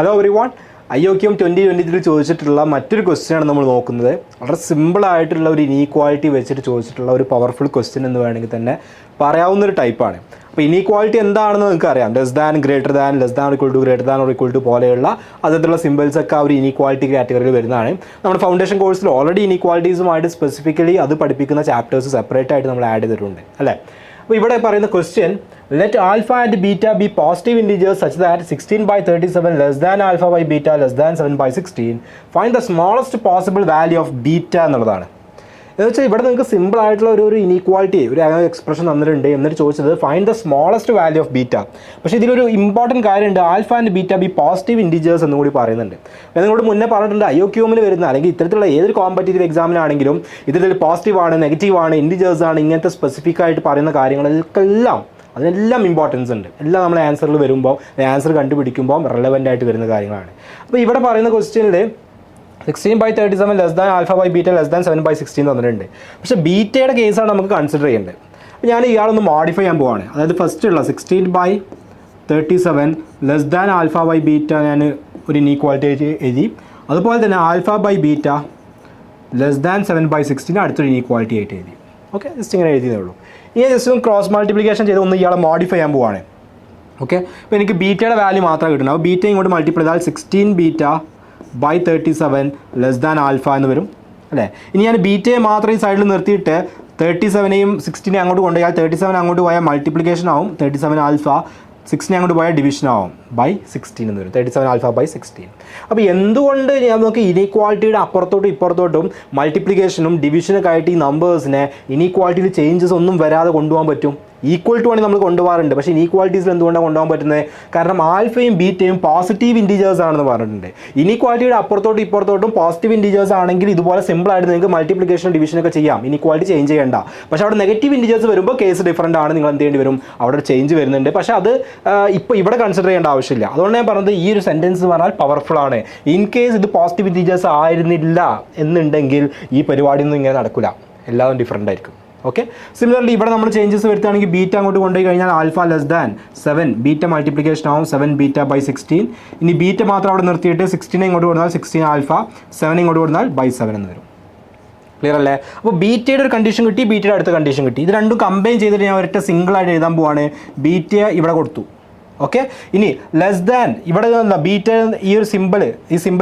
Hello everyone, IOQM 2023 ചോദിച്ചിട്ടുള്ള മറ്റൊരു ക്വസ്റ്റ്യനാണ് നമ്മൾ നോക്കുന്നത്. വളരെ സിമ്പിളായിട്ടുള്ള ഒരു ഇനീക്വാളിറ്റി വെച്ചിട്ട് ചോദിച്ചിട്ടുള്ള ഒരു പവർഫുൾ ക്വസ്റ്റ്യൻ എന്ന് വേണമെങ്കിൽ തന്നെ പറയാവുന്നൊരു ടൈപ്പാണ്. അപ്പോൾ ഇനീക്വാളിറ്റി എന്താണെന്ന് നിങ്ങൾക്ക് അറിയാം. Less than, greater than, less than equal to, greater than or equal to പോലെയുള്ള അതിലുള്ള സിമ്പിൾസൊക്കെ ആ ഒരു ഇനീക്വാളിറ്റി കാറ്റഗറിയിൽ വരുന്നതാണ്. നമ്മുടെ ഫൗണ്ടേഷൻ കോഴ്സിൽ ഓൾറെഡി ഇനീക്വാളിറ്റീസുമായിട്ട് സ്പെസിഫിക്കലി അത് പഠിപ്പിക്കുന്ന ചാപ്റ്റേഴ്സ് സെപ്പറേറ്റ് ആയിട്ട് നമ്മൾ ആഡ് ചെയ്തിട്ടുണ്ട് അല്ലേ. അപ്പോൾ ഇവിടെ പറയുന്ന question, let alpha and beta be positive integers such that 16/37 less than alpha by beta less than 7/16. Find the smallest possible value of beta എന്നുള്ളതാണ്. എന്ന് വെച്ചാൽ ഇവിടെ നിങ്ങൾക്ക് സിമ്പിൾ ആയിട്ടുള്ള ഒരു ഇനീക്വാളിറ്റി ഒരു എക്സ്പ്രഷൻ തന്നിട്ടുണ്ട്. എന്നിട്ട് ചോദിച്ചത് find the smallest value of beta. പക്ഷേ ഇതിലൊരു ഇമ്പോർട്ടൻറ്റ് കാര്യമുണ്ട്, alpha and beta B positive integers എന്നും കൂടി പറയുന്നുണ്ട്. നിങ്ങളോട് മുന്നേ പറഞ്ഞിട്ടുണ്ട് IOQM വരുന്ന അല്ലെങ്കിൽ ഇത്തരത്തിലുള്ള ഏതൊരു കോമ്പറ്റേറ്റീവ് എക്സാമിനാണെങ്കിലും ഇതിൽ പോസിറ്റീവ് ആണ്, നെഗറ്റീവ് ആണ്, ഇൻറ്റിജേഴ്സ് ആണ്, ഇങ്ങനത്തെ സ്പെസിഫിക് ആയിട്ട് പറയുന്ന കാര്യങ്ങളെല്ലാം അതിനെല്ലാം ഇമ്പോർട്ടൻസ് ഉണ്ട്. എല്ലാം നമ്മൾ ആൻസറിൽ വരുമ്പോൾ ആൻസർ കണ്ടുപിടിക്കുമ്പോൾ റെലവൻ്റ് ആയിട്ട് വരുന്ന കാര്യങ്ങളാണ്. അപ്പോൾ ഇവിടെ പറയുന്ന ക്വസ്റ്റ്യനിൽ 16/37 less than alpha by beta less than 7/16 തന്നിട്ടുണ്ട്. പക്ഷേ ബീറ്റയുടെ കേസാണ് നമുക്ക് കൺസിഡർ ചെയ്യേണ്ടത്. അപ്പോൾ ഞാൻ ഇയാളൊന്ന് മോഡിഫൈ ചെയ്യാൻ പോവാണ്. അതായത് ഫസ്റ്റ് ഉള്ള 16/37 less than alpha by beta ഞാൻ ഒരു ഇനീക്വാളിറ്റി എഴുതി. അതുപോലെ തന്നെ alpha by beta less than 7/16 അടുത്തൊരു ഇനീക്വാളിറ്റി ആയിട്ട് എഴുതി. ഓക്കെ, ജസ്റ്റ് ഇങ്ങനെ എഴുതിയതേ ഉള്ളൂ. ഇനി ജസ്റ്റ് ഒന്ന് ക്രോസ് മൾട്ടിപ്ലിക്കേഷൻ ചെയ്ത് ഒന്ന് ഇയാളെ മോഡിഫൈ ചെയ്യാൻ പോവാണ്. ഓക്കെ, അപ്പോൾ എനിക്ക് ബീറ്റയുടെ വാല്യൂ മാത്രമേ കിട്ടുന്നത്. അപ്പോൾ ബീറ്റ ഇങ്ങോട്ട് മൾട്ടിപ്ലൈ ചെയ്താൽ 16/37 ലെസ് ദാൻ ആൽഫ എന്ന് വരും അല്ലേ. ഇനി ഞാൻ ബീറ്റയെ മാത്രം ഈ സൈഡിൽ നിർത്തിയിട്ട് 37നെയും 16നെയും അങ്ങോട്ട് കൊണ്ടുപോയാൽ 37 അങ്ങോട്ട് പോയാൽ മൾട്ടിപ്ലിക്കേഷൻ ആവും, 37 ആൽഫ, 16 അങ്ങോട്ട് പോയാൽ ഡിവിഷൻ ആവും, by16 എന്ന് വരും, 37 ആൽഫ by16. അപ്പോൾ എന്തുകൊണ്ട് നമുക്ക് ഇനീക്വാളിറ്റിയുടെ അപ്പുറത്തോട്ടും ഇപ്പുറത്തോട്ടും മൾട്ടിപ്ലിക്കേഷനും ഡിവിഷനൊക്കെ ആയിട്ട് ഈ നമ്പേഴ്സിനെ ഇനീക്വാളിറ്റിയിൽ ചേഞ്ചസ് ഒന്നും വരാതെ കൊണ്ടുപോകാൻ പറ്റും? ഈക്വൽ ടു ആണ് നമ്മൾ കൊണ്ടുപോകാറുണ്ട്. പക്ഷേ ഇനീക്വാളിറ്റീസിൽ എന്തുകൊണ്ടാണ് കൊണ്ടുപോകാൻ പറ്റുന്നത്? കാരണം ആൽഫയും ബീറ്റയും പോസിറ്റീവ് ഇൻറ്റീജേഴ്സ് ആണെന്ന് പറഞ്ഞിട്ടുണ്ട്. ഇനീക്വാളിറ്റിയുടെ അപ്പുറത്തോട്ടും ഇപ്പുറത്തോട്ടും പോസിറ്റീവ് ഇൻറ്റീജേഴ്സ് ആണെങ്കിൽ ഇതുപോലെ സിമ്പിളായിട്ട് നിങ്ങൾക്ക് മൾട്ടിപ്ലിക്കേഷൻ ഡിവിഷനൊക്കെ ചെയ്യാം, ഇനീക്വാളിറ്റി ചേഞ്ച് ചെയ്യേണ്ട. പക്ഷേ അവിടെ നെഗറ്റീവ് ഇൻറ്റീജേഴ്സ് വരുമ്പോൾ കേസ് ഡിഫറൻ്റ് ആണ്, നിങ്ങൾ എന്ത് ചെയ്യേണ്ടി വരും, അവിടെ ചേഞ്ച് വരുന്നുണ്ട്. പക്ഷേ അത് ഇപ്പോൾ ഇവിടെ കൺസിഡർ ചെയ്യേണ്ട ആവശ്യമില്ല. അതുകൊണ്ട് ഞാൻ പറഞ്ഞത് ഈ ഒരു സെൻറ്റൻസ് പറഞ്ഞാൽ പവർഫുൾ ആണ്. ഇൻ കേസ് ഇത് പോസിറ്റീവ് ഇൻറ്റീജേഴ്സ് ആയിരുന്നില്ല എന്നുണ്ടെങ്കിൽ ഈ പരിപാടിയൊന്നും ഇങ്ങനെ നടക്കില്ല, എല്ലാവരും ഡിഫറൻ്റ് ആയിരിക്കും. ഓക്കെ, സിമിലർലി ഇവിടെ നമ്മൾ ചേഞ്ചസ് വരുത്തുകയാണെങ്കിൽ ബീറ്റ അങ്ങോട്ട് കൊണ്ടുപോയി കഴിഞ്ഞാൽ alpha less than 7 beta multiplication ആവും 7 ബീറ്റ by16. ഇനി ബീറ്റ മാത്രം അവിടെ നിർത്തിയിട്ട് 16 ഇങ്ങോട്ട് കൊടുത്താൽ 16 ആൽഫ, 7 ഇങ്ങോട്ട് കൊടുത്താൽ by7 എന്ന് വരും. ക്ലിയർ അല്ലേ? അപ്പോൾ ബീറ്റയുടെ ഒരു കണ്ടീഷൻ കിട്ടി, ബീറ്റയുടെ അടുത്ത കണ്ടീഷൻ കിട്ടി. ഇത് രണ്ടും കമ്പൈൻ ചെയ്തിട്ട് ഞാൻ ഒരൊറ്റ സിംഗിളായിട്ട് എഴുതാൻ പോവാണ്. ബീറ്റ ഇവിടെ കൊടുത്തു. ഓക്കെ, ഇനി ലെസ് ദാൻ ഇവിടെ ബീറ്റ ഈ സിമ്പിൾ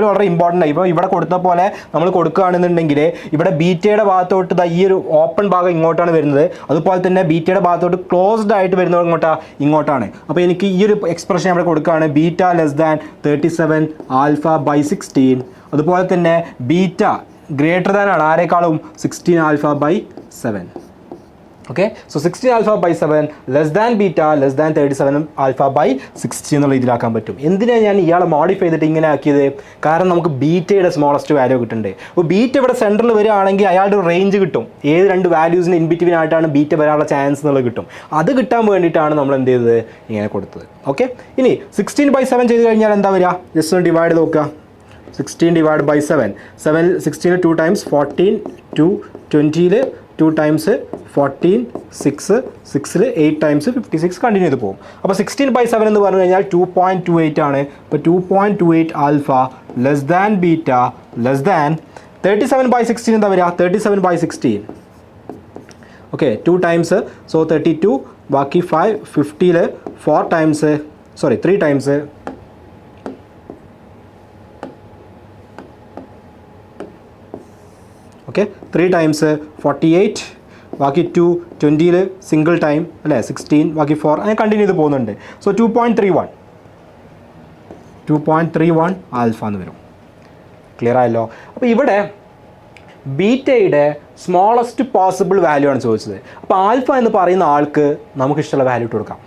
വളരെ ഇമ്പോർട്ടൻ്റ് ആണ്. ഇപ്പോൾ ഇവിടെ കൊടുത്ത പോലെ നമ്മൾ കൊടുക്കുകയാണെന്നുണ്ടെങ്കിൽ ഇവിടെ ബീറ്റയുടെ ഭാഗത്തോട്ട് ഈ ഒരു ഓപ്പൺ ഭാഗം ഇങ്ങോട്ടാണ് വരുന്നത്. അതുപോലെ തന്നെ ബീറ്റയുടെ ഭാഗത്തോട്ട് ക്ലോസ്ഡ് ആയിട്ട് വരുന്നത് ഇങ്ങോട്ടാണ്. അപ്പോൾ എനിക്ക് ഈ ഒരു എക്സ്പ്രഷൻ ഇവിടെ കൊടുക്കുകയാണ്, beta less than 37 alpha by16. അതുപോലെ തന്നെ ബീറ്റ ഗ്രേറ്റർ ദാൻ ആണ് ആരെക്കാളും 16 alpha by7. Okay, so 16 alpha by7 less than beta less than 37 alpha by16 എന്നുള്ള രീതിയിലാക്കാൻ പറ്റും. എന്തിനാണ് ഞാൻ ഇയാളെ മോഡിഫൈ ചെയ്തിട്ട് ഇങ്ങനെ ആക്കിയത്? കാരണം നമുക്ക് ബീറ്റയുടെ സ്മോളസ്റ്റ് വാല്യൂ കിട്ടുന്നുണ്ട്. അപ്പോൾ ബീറ്റ ഇവിടെ സെൻറ്ററിൽ വരികയാണെങ്കിൽ അയാളുടെ ഒരു റേഞ്ച് കിട്ടും, ഏത് രണ്ട് വാല്യൂസിന് ഇൻ ബിറ്റ്വീൻ ആയിട്ടാണ് ബീറ്റ വരാനുള്ള ചാൻസ് എന്നുള്ളത് കിട്ടും. അത് കിട്ടാൻ വേണ്ടിയിട്ടാണ് നമ്മൾ എന്ത് ചെയ്തത്, ഇങ്ങനെ കൊടുത്തത്. ഓക്കെ, ഇനി 16/7 ചെയ്ത് കഴിഞ്ഞാൽ എന്താ വരിക? ജസ്റ്റ് ഒന്ന് ഡിവൈഡ് നോക്കുക. 16 divide by 7, 16 2 times 14, 2 20ൽ 2 times 14, 6ൽ 8 times 56 continue ചെയ്ത് പോകും. അപ്പോൾ 16/7 എന്ന് പറഞ്ഞു കഴിഞ്ഞാൽ 2.28 ആണ്. ഇപ്പോൾ 2.28 alpha less than beta less than 37/16 എന്താ വരിക? 37/16. ഓക്കെ, 2 ടൈംസ്, സോ 32, ബാക്കി 5, 50ൽ 4 ടൈംസ് 3 ടൈംസ്, ഓക്കെ 3 ടൈംസ് 48, ബാക്കി 2 20ൽ സിംഗിൾ ടൈം അല്ലേ 16, ബാക്കി 4 അങ്ങനെ കണ്ടിന്യൂ ചെയ്ത് പോകുന്നുണ്ട്. സോ 2.31 ആൽഫ എന്ന് വരും. ക്ലിയർ ആയല്ലോ? അപ്പോൾ ഇവിടെ ബീറ്റയുടെ സ്മോളസ്റ്റ് പോസിബിൾ വാല്യൂ ആണ് ചോദിച്ചത്. അപ്പോൾ ആൽഫ എന്ന് പറയുന്ന ആൾക്ക് നമുക്ക് ഇഷ്ടമുള്ള വാല്യൂ ഇട്ട് കൊടുക്കാം.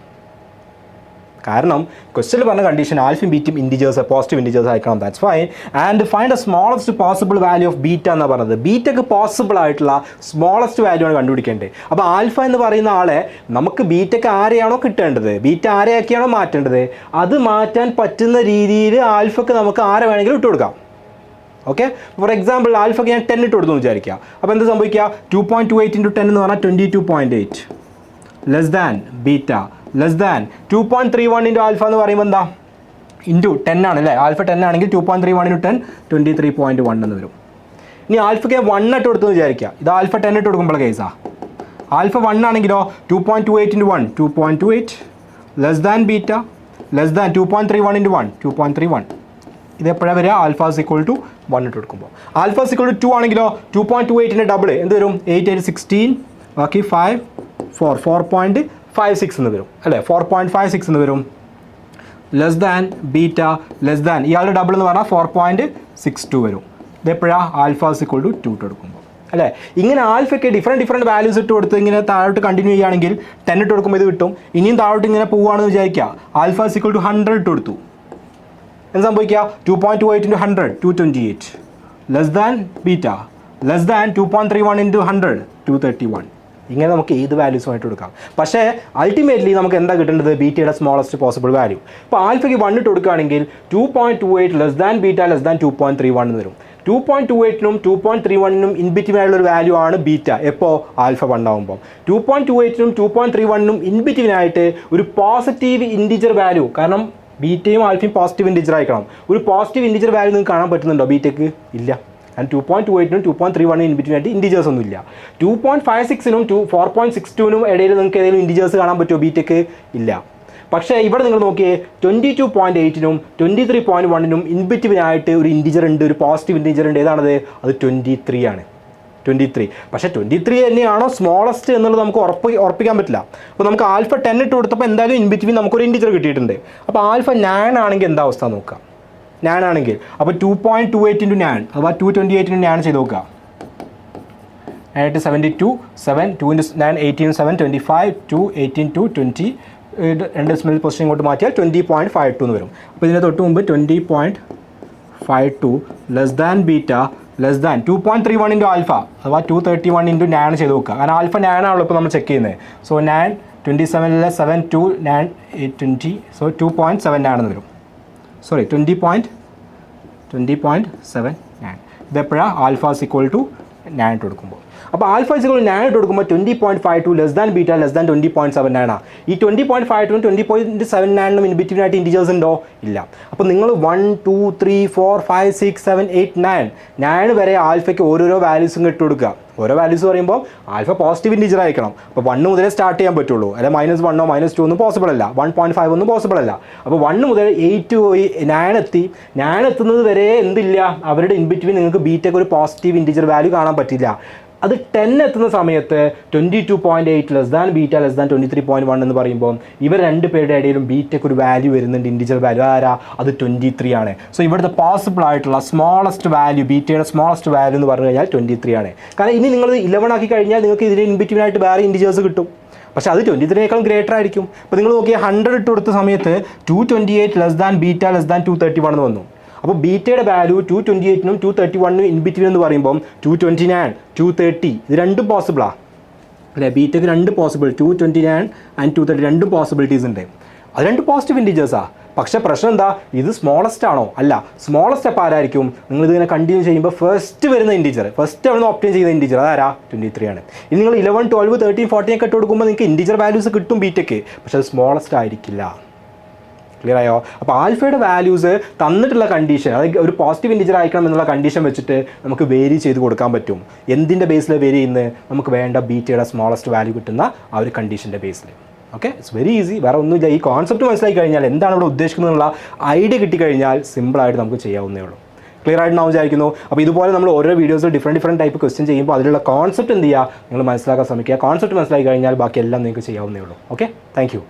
കാരണം ക്വസ്റ്റ്യനിൽ പറഞ്ഞ കണ്ടീഷൻ ആൽഫയും ബീറ്റയും ഇൻറ്റിജേഴ്സ് പോസിറ്റീവ് ഇൻറ്റിജേഴ്സ് ആയിരിക്കണം, that's fine. And find the smallest possible value of beta എന്നാണ് പറഞ്ഞത്. ബീറ്റക്ക് പോസിബിൾ ആയിട്ടുള്ള സ്മോളസ്റ്റ് വാല്യൂ ആണ് കണ്ടുപിടിക്കേണ്ടത്. അപ്പോൾ ആൽഫ എന്ന് പറയുന്ന ആളെ നമുക്ക് ബീറ്റക്ക് ആരെയാണോ കിട്ടേണ്ടത്, ബീറ്റ ആരെയാക്കിയാണോ മാറ്റേണ്ടത്, അത് മാറ്റാൻ പറ്റുന്ന രീതിയിൽ ആൽഫക്ക് നമുക്ക് ആരെ വേണമെങ്കിലും ഇട്ട് കൊടുക്കാം. ഓക്കെ, ഫോർ എക്സാമ്പിൾ ആൽഫക്ക് ഞാൻ 10 ഇട്ട് കൊടുത്തു എന്ന് വിചാരിക്കുക. അപ്പോൾ എന്താ സംഭവിക്കുക? 2.28 × 10 എന്ന് പറഞ്ഞാൽ 22.8 less than beta less than 2.31 × alpha എന്ന് പറയുമ്പോൾ എന്താ ഇൻറ്റു 10 ആണ് അല്ലേ, ആൽഫ 10 ആണെങ്കിൽ 2.31 ഇൻറ്റു 10 23.1 എന്ന് വരും. ഇനി ആൽഫയ്ക്ക് 1 ഇട്ട് കൊടുത്തെന്ന് വിചാരിക്കുക, ഇത് ആൽഫ 10 ഇട്ട് കൊടുക്കുമ്പോൾ കേസാണ്. ആൽഫ 1 ആണെങ്കിലോ 2.28 into 1 2.28 less than beta less than 2.31 into 1 2.31. ഇത് എപ്പോഴാണ് വരിക? ആൽഫ ഇക്വൽ ടു 1 ഇട്ട് കൊടുക്കുമ്പോൾ. ആൽഫ ഇക്വൽ ടു 2 ആണെങ്കിലോ 2.28ൻ്റെ ഡബിൾ എന്ത് വരും? 8 8 16 ബാക്കി 5 4 4.56 എന്ന് വരും അല്ലേ, 4.56 എന്ന് വരും. Less than beta less than ഇയാളുടെ ഡബിൾ എന്ന് പറഞ്ഞാൽ 4.62 വരും. ഇതെപ്പോഴാണ്? ആൽഫ ഇക്വൽ ടു 2 ഇട്ട് കൊടുക്കുമ്പോൾ അല്ലേ. ഇങ്ങനെ ആൽഫയ്ക്ക് ഡിഫറെൻറ്റ് വാല്യൂസ് ഇട്ട് കൊടുത്ത് ഇങ്ങനെ താഴോട്ട് കണ്ടിന്യൂ ചെയ്യുകയാണെങ്കിൽ 10 ഇട്ട് കൊടുക്കുമ്പോൾ ഇത് കിട്ടും. ഇനിയും താഴോട്ട് ഇങ്ങനെ പോവുകയാണെന്ന് വിചാരിക്കുക, ആൽഫ ഇക്വൽ ടു 100 ഇട്ട് കൊടുത്തു, എന്ത് സംഭവിക്കുക? 2.28 into 100 228 less than beta less than 2.31 into 100 231. ഇങ്ങനെ നമുക്ക് ഏത് വാല്യൂസുമായിട്ട് കൊടുക്കാം. പക്ഷേ അൾട്ടിമേറ്റ്ലി നമുക്ക് എന്താ കിട്ടേണ്ടത്? ബീറ്റയുടെ സ്മോളസ്റ്റ് പോസിബിൾ വാല്യൂ. ഇപ്പോൾ ആൽഫയ്ക്ക് 1 ഇട്ട് കൊടുക്കുകയാണെങ്കിൽ 2.28 less than beta less than 2.31 എന്ന് വരും. 2.28നും 2.31നും ഇൻ ബിറ്റ്വീൻ ആയിട്ടുള്ള ഒരു വാല്യൂ ആണ് ബീറ്റ. എപ്പോൾ? ആൽഫ 1 ആകുമ്പോൾ. 2.28നും 2.31നും ഇൻ ബിറ്റ്വീൻ ആയിട്ട് ഒരു പോസിറ്റീവ് ഇൻറ്റിജർ വാല്യൂ, കാരണം ബീറ്റയും ആൽഫയും പോസിറ്റീവ് ഇൻറ്റിജർ ആയിരിക്കണം. ഒരു പോസിറ്റീവ് ഇൻറ്റിജർ വാല്യൂ നിങ്ങൾക്ക് കാണാൻ പറ്റുന്നുണ്ടോ ബീറ്റയ്ക്ക്? ഇല്ല. ആൻഡ് 2.28നും 2.31നും ഇൻ ബിറ്റ്വീൻ ആയിട്ട് ഇൻറ്റിജേഴ്സ് ഒന്നും ഇല്ല. 2.56നും 4.62നും ഇടയിൽ നിങ്ങൾക്ക് ഏതെങ്കിലും ഇൻറ്റിജേഴ്സ് കാണാൻ പറ്റുമോ ബീറ്റയ്ക്ക്? ഇല്ല. പക്ഷേ ഇവിടെ നിങ്ങൾ നോക്കിയേ, 22.8നും 23.1നും ഇൻ ബിറ്റ്വീൻ ആയിട്ട് ഒരു ഇൻറ്റിജർ ഉണ്ട്, ഒരു പോസിറ്റീവ് ഇൻറ്റിജർ ഉണ്ട്. ഏതാണത്? അത് 23 ആണ്. 23. പക്ഷേ 23 തന്നെയാണോ സ്മോളസ്റ്റ് എന്നുള്ളത് നമുക്ക് ഉറപ്പിക്കാൻ പറ്റില്ല. അപ്പോൾ നമുക്ക് ആൽഫ 10 ഇട്ട് കൊടുത്തപ്പോൾ എന്തായാലും ഇൻ ബിറ്റ്വീൻ നമുക്കൊരു ഇൻറ്റിജർ കിട്ടിയിട്ടുണ്ട്. അപ്പോൾ ആൽഫ 9 ആണെങ്കിൽ എന്താ അവസ്ഥ നോക്കാം. 9 ആണെങ്കിൽ അപ്പോൾ 2.28 ഇൻറ്റു 9 അഥവാ 228 ഇൻറ്റു 9 ചെയ്ത് നോക്കുക. 72 7 2 ഇൻറ്റു 9 18 7 25 2 18 2 20 രണ്ട് ഡെസിമൽ പൊസിഷൻ ഇങ്ങോട്ട് മാറ്റിയാൽ 20.52 എന്ന് വരും. അപ്പോൾ ഇതിന് തൊട്ട് മുമ്പ് 20.52 less than beta less than 2.31 into alpha അഥവാ 231 ഇൻറ്റു 9 ചെയ്ത് നോക്കുക. കാരണം ആൽഫ 9 ആണല്ലോ ഇപ്പോൾ നമ്മൾ ചെക്ക് ചെയ്യുന്നത്. സോ 9 27 7 2 9 8 20 സോ 2.79 എന്ന് വരും. സോറി 20.79. ഇതെപ്പോഴാണ്? ആൽഫ ഇക്വൽ ടു 9 ഇട്ട് കൊടുക്കുമ്പോൾ. അപ്പോൾ ആൽഫ ഇക്വൽ 9 ഇട്ട് കൊടുക്കുമ്പോൾ 20.52 less than beta less than 20.79 ആണ്. ഈ 20.52നും 20.79നും ഇൻ ബിറ്റ്വീൻ ആയിട്ട് ഇൻറ്റിജേഴ്സ് ഉണ്ടോ? ഇല്ല. അപ്പോൾ നിങ്ങൾ 1 2 3 4 5 6 7 8 9 വരെ ആൽഫയ്ക്ക് ഓരോരോ വാല്യൂസും ഇട്ട് കൊടുക്കുക. ഓരോ വാല്യൂസ് പറയുമ്പോൾ ആൽഫ പോസിറ്റീവ് ഇൻറ്റിജർ ആയിരിക്കണം. അപ്പോൾ 1 മുതലേ സ്റ്റാർട്ട് ചെയ്യാൻ പറ്റുള്ളൂ, അല്ലെ -1 -2 ഒന്നും പോസിബിൾ അല്ല, 1.5 ഒന്നും പോസിബിൾ അല്ല. അപ്പോൾ 1 മുതൽ 8 പോയി 9 എത്തി. 9 എത്തുന്നത് വരെ എന്തില്ല, അവരുടെ ഇൻ ബിറ്റ്വീൻ നിങ്ങൾക്ക് ബീറ്റയ്ക്ക് ഒരു പോസിറ്റീവ് ഇൻറ്റിജർ വാല്യൂ കാണാൻ പറ്റില്ല. അത് 10 എത്തുന്ന സമയത്ത് 22.8 less than beta less than 23.1 എന്ന് പറയുമ്പോൾ ഇവർ രണ്ട് പേരുടെ ഇടയിലും ബീറ്റയ്ക്ക് ഒരു വാല്യൂ വരുന്നുണ്ട്, ഇൻറ്റിജർ വാല്യൂ. ആരാ? അത് 23 ആണ്. സോ ഇവിടുത്തെ പോസിബിൾ ആയിട്ടുള്ള സ്മോളസ്റ്റ് വാല്യൂ, ബീറ്റയുടെ സ്മോളസ്റ്റ് വാല്യൂ എന്ന് പറഞ്ഞു കഴിഞ്ഞാൽ 23 ആണ്. കാരണം ഇനി നിങ്ങൾ 11 ആക്കി കഴിഞ്ഞാൽ നിങ്ങൾക്ക് ഇതിന് ഇൻ ബിറ്റ്വീൻ ആയിട്ട് വേറെ ഇൻറ്റിജേഴ്സ് കിട്ടും. പക്ഷേ അത് 23നേക്കാളും ഗ്രേറ്റർ ആയിരിക്കും. അപ്പോൾ നിങ്ങൾ നോക്കിയാൽ 100 ഇട്ട് കൊടുത്ത സമയത്ത് 228 less than beta less than 231 എന്ന് വന്നു. അപ്പോൾ ബീറ്റയുടെ വാല്യൂ 228നും 231നും ഇൻ ബിറ്റ്വീൻ എന്ന് പറയുമ്പോൾ 229 230 ഇത് രണ്ടും പോസിബിളാണ് അല്ലേ. ബീറ്റയ്ക്ക് രണ്ട് പോസിബിൾ 229 ആൻഡ് 230 രണ്ടും പോസിബിലിറ്റീസ് ഉണ്ട്. അത് രണ്ട് പോസിറ്റീവ് ഇൻറ്റിജേഴ്സാണ്. പക്ഷേ പ്രശ്നം എന്താ? ഇത് സ്മോളസ്റ്റ് ആണോ? അല്ല. സ്മോളസ്റ്റ് അപ്പോൾ ആരായിരിക്കും? നിങ്ങളിതിങ്ങനെ കണ്ടിന്യൂ ചെയ്യുമ്പോൾ ഫസ്റ്റ് വരുന്ന ഇൻറ്റിജർ, ഫസ്റ്റ് അവിടെ നിന്ന് ഒപ്റ്റൈൻ ചെയ്യുന്ന ഇൻറ്റിജർ അതാരാ? 23 ആണ്. ഇനി നിങ്ങൾ 11 12 13 14 ഒക്കെ ഇട്ട് കൊടുക്കുമ്പോൾ നിങ്ങൾക്ക് ഇൻറ്റിജർ വാല്യൂസ് കിട്ടും ബീറ്റയ്ക്ക്, പക്ഷേ അത് സ്മോളസ്റ്റ് ആയിരിക്കില്ല. ക്ലിയർ ആയോ? അപ്പോൾ ആൽഫയുടെ വാല്യൂസ് തന്നിട്ടുള്ള കണ്ടീഷൻ, അതായത് ഒരു പോസിറ്റീവ് ഇൻറ്റിജർ ആയിരിക്കണം എന്നുള്ള കണ്ടീഷൻ വെച്ചിട്ട് നമുക്ക് വേരി ചെയ്ത് കൊടുക്കാൻ പറ്റും. എന്തിൻ്റെ ബേസിൽ വേരി ചെയ്യുന്നത്? നമുക്ക് വേണ്ട ബീറ്റയുടെ സ്മോളസ്റ്റ് വാല്യൂ കിട്ടുന്ന ആ ഒരു കണ്ടീഷൻ്റെ ബേസിൽ. Okay, it's very easy. വേറെ ഒന്നുമില്ല. ഈ കോൺസെപ്റ്റ് മനസ്സിലാക്കി കഴിഞ്ഞാൽ, എന്താണ് ഇവിടെ ഉദ്ദേശിക്കുന്നതെന്നുള്ള ഐഡിയ കിട്ടിക്കഴിഞ്ഞാൽ സിമ്പിളായിട്ട് നമുക്ക് ചെയ്യാവുന്നേ ഉള്ളൂ. ക്ലിയർ ആയിട്ട് ഞാൻ വിചാരിക്കുന്നു. അപ്പോൾ ഇതുപോലെ നമ്മൾ ഓരോ വീഡിയോസിൽ ഡിഫറെൻറ്റ് ടൈപ്പ് ക്വസ്റ്റ്യൻ ചെയ്യുമ്പോൾ അതിലുള്ള കോൺസെപ്റ്റ് എന്ത് ചെയ്യുക, നിങ്ങൾ മനസ്സിലാക്കാൻ ശ്രമിക്കുക. കോൺസെപ്റ്റ് മനസ്സിലാക്കി കഴിഞ്ഞാൽ ബാക്കി എല്ലാം നിങ്ങൾക്ക് ചെയ്യാവുന്നേ ഉള്ളൂ. Okay, thank you.